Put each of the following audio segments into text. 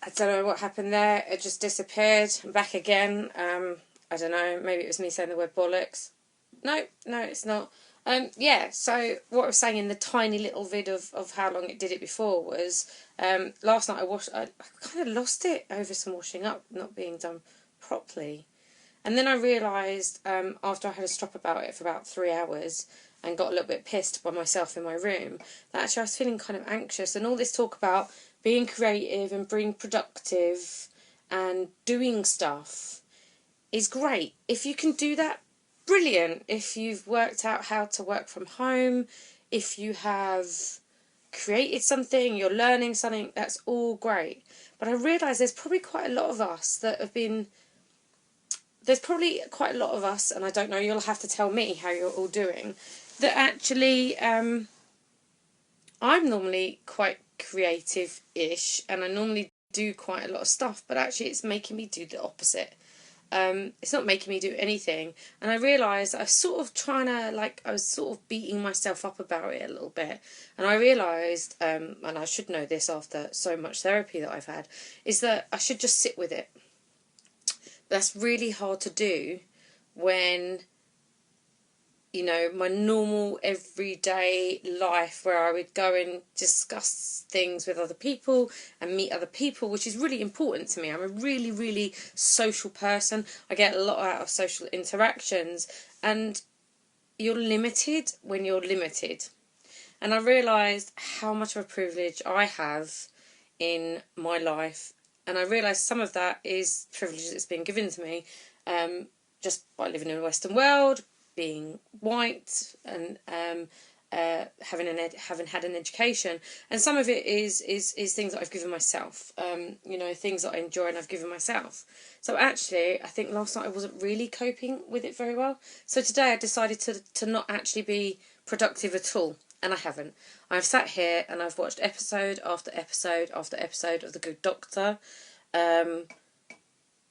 I don't know what happened there. It just disappeared. I'm back again. I don't know. Maybe it was me saying the word bollocks. No, it's not. Yeah, so what I was saying in the tiny little vid of how long it did it before was last night I kind of lost it over some washing up not being done properly. And then I realised after I had a stop about it for about 3 hours and got a little bit pissed by myself in my room, that actually I was feeling kind of anxious. And all this talk about being creative and being productive and doing stuff is great. If you can do that, brilliant. If you've worked out how to work from home, if you have created something, you're learning something, that's all great. But I realise there's probably quite a lot of us, and I don't know, you'll have to tell me how you're all doing, that actually I'm normally quite creative-ish and I normally do quite a lot of stuff, but actually it's making me do the opposite. It's not making me do anything, and I realised I was sort of beating myself up about it a little bit, and I realised, and I should know this after so much therapy that I've had, is that I should just sit with it. That's really hard to do when, you know, my normal everyday life where I would go and discuss things with other people and meet other people, which is really important to me. I'm a really, really social person. I get a lot out of social interactions, and you're limited when you're limited. And I realised how much of a privilege I have in my life, and I realised some of that is privilege that's been given to me just by living in the Western world, being white, and having had an education, and some of it is things that I've given myself. You know, things that I enjoy and I've given myself. So actually, I think last night I wasn't really coping with it very well. So today I decided to not actually be productive at all, and I haven't. I've sat here and I've watched episode after episode after episode of The Good Doctor. I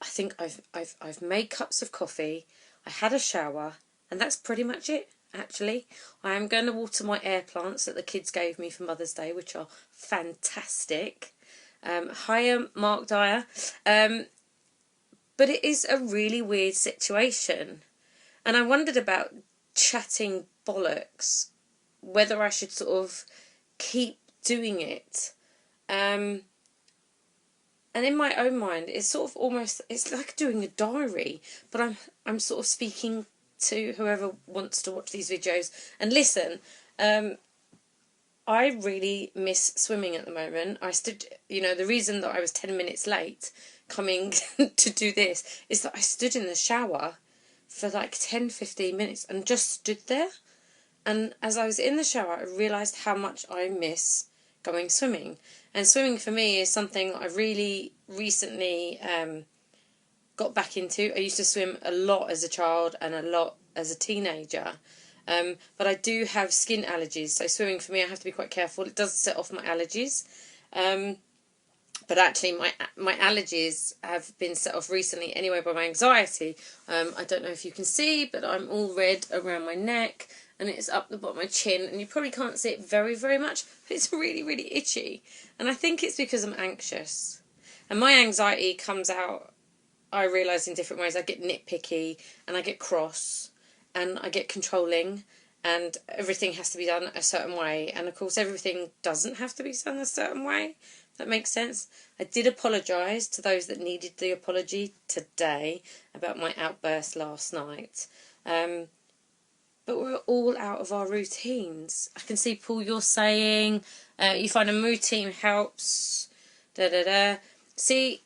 think I've made cups of coffee. I had a shower. And that's pretty much it, actually. I am going to water my air plants that the kids gave me for Mother's Day, which are fantastic. Hiya, Mark Dyer. But it is a really weird situation. And I wondered about chatting bollocks, whether I should sort of keep doing it. And in my own mind, it's sort of almost, it's like doing a diary, but I'm sort of speaking to whoever wants to watch these videos and listen. I really miss swimming at the moment. The reason that I was 10 minutes late coming to do this is that I stood in the shower for like 10-15 minutes and just stood there. And as I was in the shower, I realised how much I miss going swimming. And swimming for me is something I really recently got back into. I used to swim a lot as a child and a lot as a teenager, but I do have skin allergies, so swimming for me, I have to be quite careful. It does set off my allergies, but actually my allergies have been set off recently anyway by my anxiety. I don't know if you can see, but I'm all red around my neck and it's up the bottom of my chin, and you probably can't see it very, very much, but it's really, really itchy, and I think it's because I'm anxious, and my anxiety comes out, I realise, in different ways. I get nitpicky and I get cross and I get controlling, and everything has to be done a certain way, and of course everything doesn't have to be done a certain way. That makes sense. I did apologise to those that needed the apology today about my outburst last night, but we're all out of our routines. I can see, Paul, you're saying you find a routine helps, See,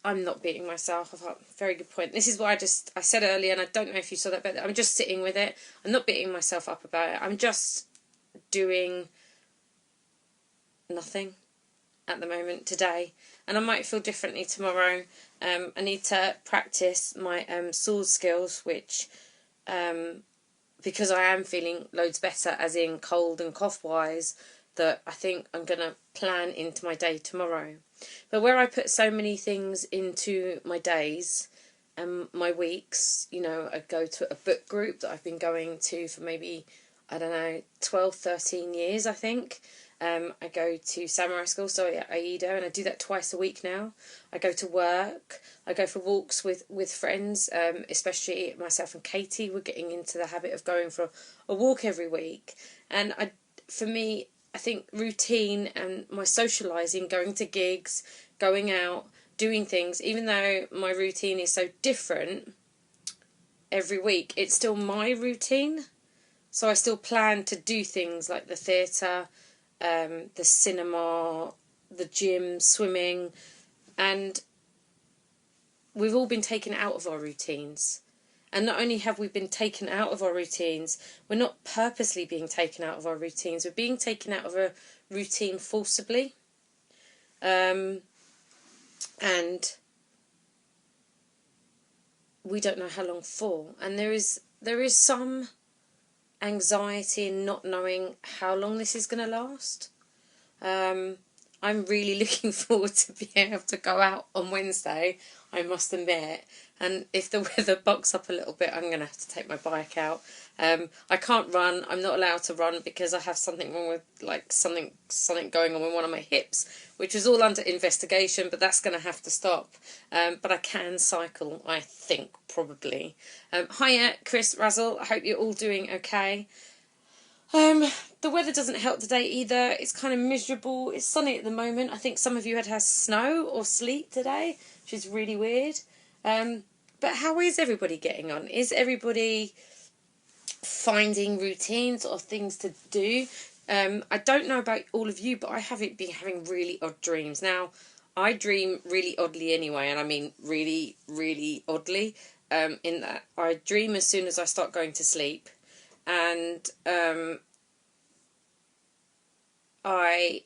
I'm not beating myself up. Very good point. This is what I said earlier, and I don't know if you saw that, but I'm just sitting with it. I'm not beating myself up about it. I'm just doing nothing at the moment today, and I might feel differently tomorrow. I need to practice my saws skills, which because I am feeling loads better, as in cold and cough wise, that I think I'm going to plan into my day tomorrow. But where I put so many things into my days and my weeks, you know, I go to a book group that I've been going to for maybe, I don't know, 12, 13 years, I think. I go to samurai school, so at Aido, and I do that twice a week now. I go to work. I go for walks with friends, especially myself and Katie. We're getting into the habit of going for a walk every week. And for me, I think routine and my socialising, going to gigs, going out, doing things, even though my routine is so different every week, it's still my routine. So I still plan to do things like the theatre, the cinema, the gym, swimming, and we've all been taken out of our routines. And not only have we been taken out of our routines, we're not purposely being taken out of our routines. We're being taken out of a routine forcibly. And we don't know how long for. And there is some anxiety in not knowing how long this is going to last. I'm really looking forward to being able to go out on Wednesday, I must admit. And if the weather bucks up a little bit, I'm going to have to take my bike out. I can't run. I'm not allowed to run because I have something wrong with, like, something going on with one of my hips, which is all under investigation, but that's going to have to stop. But I can cycle, I think, probably. Hiya, Chris, Razzle. I hope you're all doing okay. The weather doesn't help today either. It's kind of miserable. It's sunny at the moment. I think some of you had snow or sleet today, which is really weird. But how is everybody getting on? Is everybody finding routines or things to do? I don't know about all of you, but I have been having really odd dreams. Now, I dream really oddly anyway, and I mean really, really oddly, in that I dream as soon as I start going to sleep. And I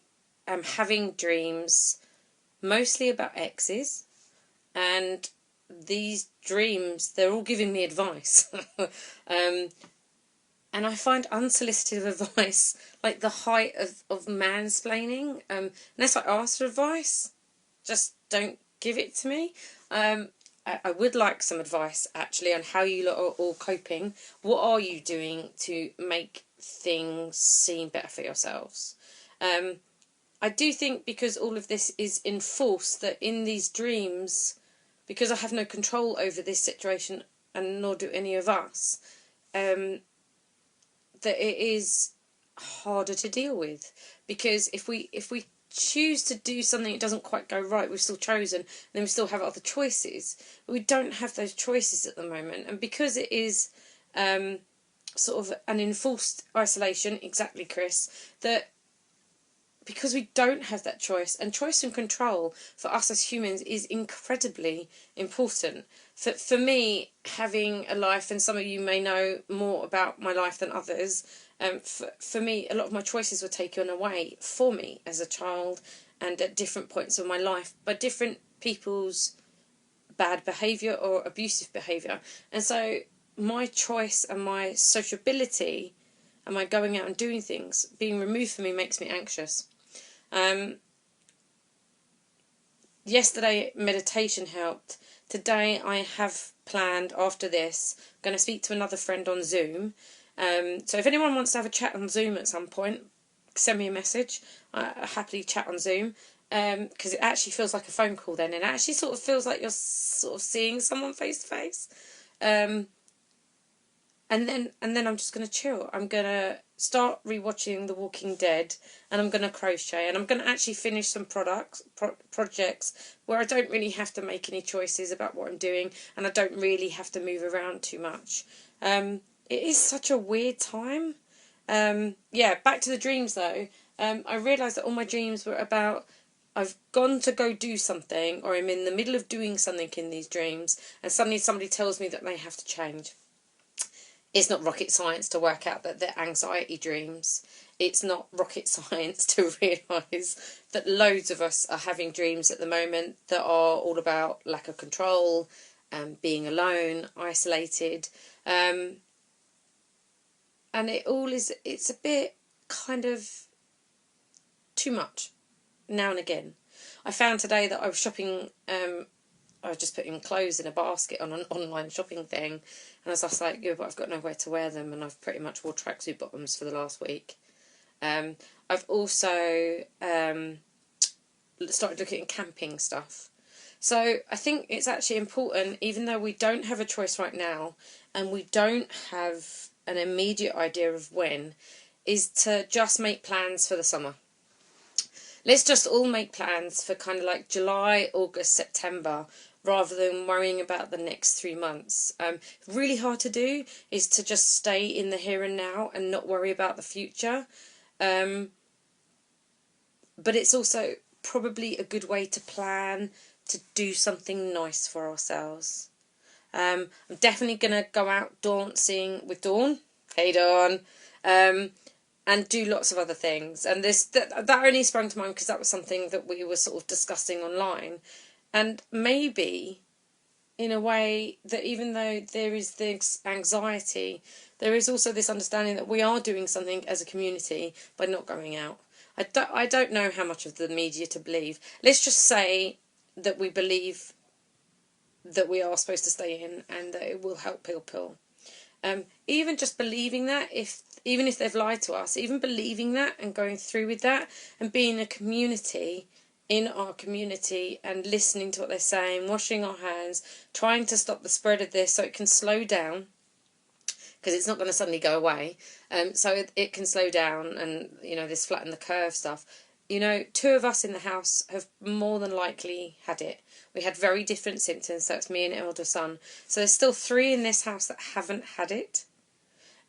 am having dreams mostly about exes, and these dreams, they're all giving me advice. And I find unsolicited advice like the height of mansplaining. Unless I ask for advice, just don't give it to me. I would like some advice, actually, on how you lot are all coping. What are you doing to make things seem better for yourselves? I do think because all of this is enforced, that in these dreams, because I have no control over this situation, and nor do any of us, that it is harder to deal with. Because if we choose to do something that doesn't quite go right, we've still chosen, and then we still have other choices. But we don't have those choices at the moment. And because it is sort of an enforced isolation, exactly, Chris, that because we don't have that choice, and choice and control for us as humans is incredibly important. For me, having a life, and some of you may know more about my life than others, for me, a lot of my choices were taken away for me as a child and at different points of my life by different people's bad behaviour or abusive behaviour. And so my choice and my sociability and my going out and doing things being removed from me makes me anxious. Yesterday meditation helped. Today I have planned, after this, going to speak to another friend on Zoom. So if anyone wants to have a chat on Zoom at some point, send me a message. I happily chat on Zoom, because it actually feels like a phone call then. It actually sort of feels like you're sort of seeing someone face to face. And then I'm just going to chill. I'm going to start rewatching The Walking Dead, and I'm going to crochet, and I'm going to actually finish some projects where I don't really have to make any choices about what I'm doing, and I don't really have to move around too much. It is such a weird time. Back to the dreams though. I realised that all my dreams were about I've gone to go do something, or I'm in the middle of doing something in these dreams, and suddenly somebody tells me that they have to change. It's not rocket science to work out that they're anxiety dreams. It's not rocket science to realise that loads of us are having dreams at the moment that are all about lack of control, being alone, isolated. And it's a bit kind of too much now and again. I found today that I was shopping, I was just putting clothes in a basket on an online shopping thing, and I was just like, yeah, but I've got nowhere to wear them, and I've pretty much wore tracksuit bottoms for the last week. I've also started looking at camping stuff. So I think it's actually important, even though we don't have a choice right now and we don't have an immediate idea of when, is to just make plans for the summer. Let's just all make plans for kind of like July, August, September, rather than worrying about the next 3 months. Really hard to do is to just stay in the here and now and not worry about the future. But it's also probably a good way to plan to do something nice for ourselves. I'm definitely going to go out dancing with Dawn. Hey, Dawn. And do lots of other things. And that only sprung to mind because that was something that we were sort of discussing online. And maybe, in a way, that even though there is this anxiety, there is also this understanding that we are doing something as a community by not going out. I don't know how much of the media to believe. Let's just say that we believe that we are supposed to stay in and that it will help people. Even just believing that, even if they've lied to us, even believing that and going through with that and being a community in our community and listening to what they're saying, washing our hands, trying to stop the spread of this so it can slow down, because it's not going to suddenly go away. So it can slow down and, this flatten the curve stuff. 2 of us in the house have more than likely had it. We had very different symptoms. That's me and elder son. So there's still 3 in this house that haven't had it.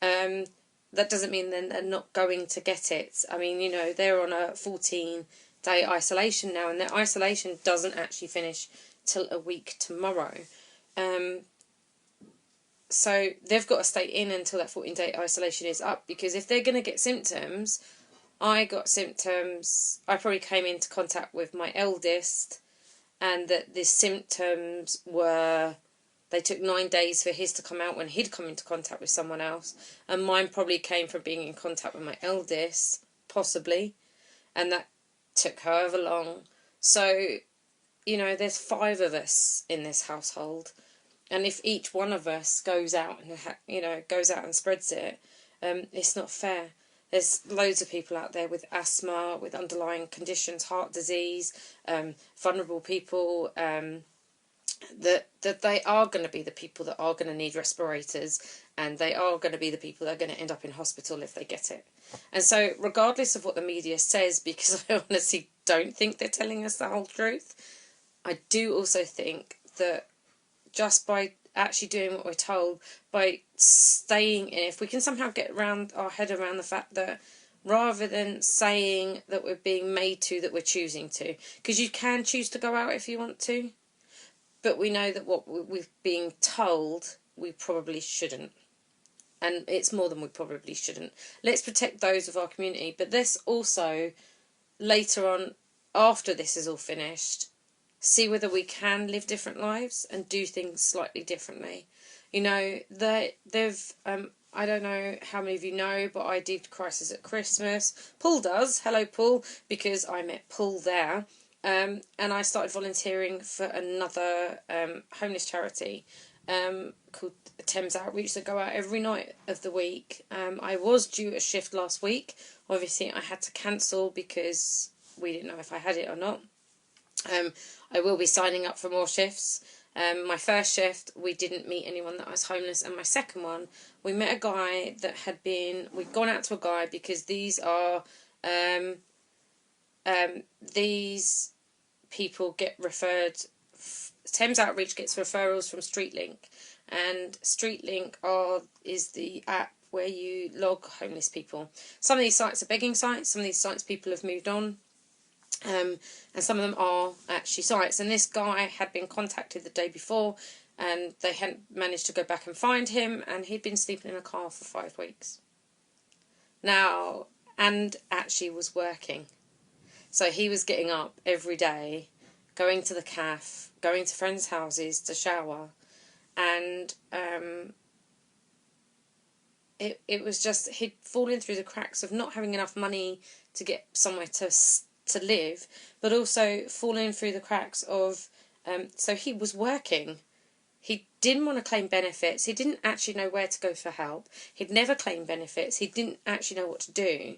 That doesn't mean then they're not going to get it. I mean, they're on a 14-day isolation now, and their isolation doesn't actually finish till a week tomorrow. So they've got to stay in until that 14-day isolation is up, because if they're going to get symptoms, I got symptoms. I probably came into contact with my eldest, and that the symptoms were, they took 9 days for his to come out when he'd come into contact with someone else, and mine probably came from being in contact with my eldest, possibly, and that took however long. So, there's 5 of us in this household, and if each one of us goes out and spreads it, it's not fair. There's loads of people out there with asthma, with underlying conditions, heart disease, vulnerable people, that they are going to be the people that are going to need respirators, and they are going to be the people that are going to end up in hospital if they get it. And so, regardless of what the media says, because I honestly don't think they're telling us the whole truth, I do also think that just by actually doing what we're told, by staying in, if we can somehow get our head around the fact that rather than saying that we're being made to, that we're choosing to, because you can choose to go out if you want to, but we know that what we're being told, we probably shouldn't. And it's more than we probably shouldn't. Let's protect those of our community, but let's also, later on, after this is all finished, see whether we can live different lives and do things slightly differently. They've I don't know how many of you know, but I did Crisis at Christmas. Paul does. Hello, Paul, because I met Paul there. And I started volunteering for another homeless charity called Thames Outreach, that go out every night of the week. I was due a shift last week. Obviously, I had to cancel because we didn't know if I had it or not. I will be signing up for more shifts. My first shift, we didn't meet anyone that was homeless, and my second one, we met a guy that we'd gone out to a guy because these are, these people get referred, Thames Outreach gets referrals from StreetLink, and StreetLink is the app where you log homeless people. Some of these sites are begging sites, some of these sites people have moved on. And some of them are actually sites. And this guy had been contacted the day before, and they hadn't managed to go back and find him, and he'd been sleeping in a car for 5 weeks. Now, and actually was working. So he was getting up every day, going to the cafe, going to friends' houses to shower, and it was just, he'd fallen through the cracks of not having enough money to get somewhere to live, but also falling through the cracks of, so he was working. He didn't want to claim benefits. He didn't actually know where to go for help. He'd never claimed benefits. He didn't actually know what to do.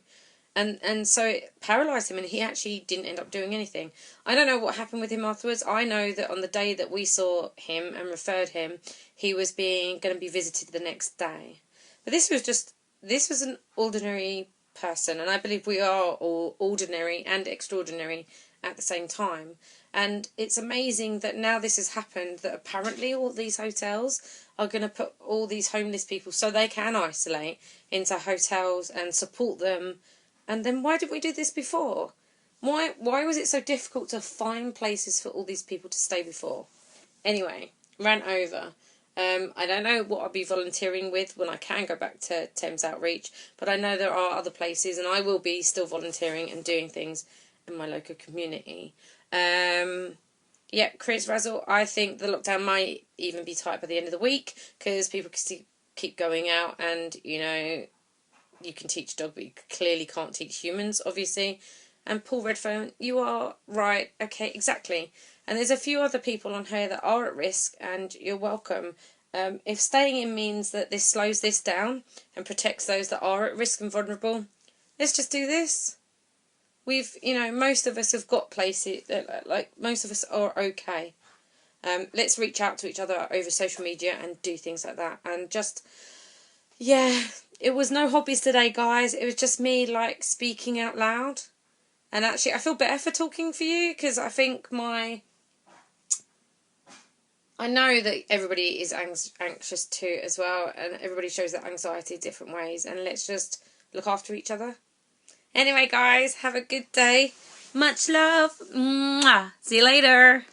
And so it paralysed him, and he actually didn't end up doing anything. I don't know what happened with him afterwards. I know that on the day that we saw him and referred him, he was going to be visited the next day. But this was an ordinary person, and I believe we are all ordinary and extraordinary at the same time. And it's amazing that now this has happened, that apparently all these hotels are going to put all these homeless people, so they can isolate, into hotels and support them. And then why did we do this before? Why was it so difficult to find places for all these people to stay before? Anyway, rant over. I don't know what I'll be volunteering with when I can go back to Thames Outreach, but I know there are other places, and I will be still volunteering and doing things in my local community. Yeah, Chris Razzle, I think the lockdown might even be tight by the end of the week, because people can keep going out, and, you know, you can teach a dog, but you clearly can't teach humans, obviously. And Paul Redphone, you are right. Okay, exactly. And there's a few other people on here that are at risk, and you're welcome. If staying in means that this slows this down and protects those that are at risk and vulnerable, let's just do this. Most of us have got places, most of us are okay. Let's reach out to each other over social media and do things like that. And just, yeah, it was no hobbies today, guys. It was just me, speaking out loud. And actually, I feel better for talking for you, because I think I know that everybody is anxious too as well, and everybody shows that anxiety different ways, and let's just look after each other. Anyway, guys, have a good day. Much love. Mwah. See you later.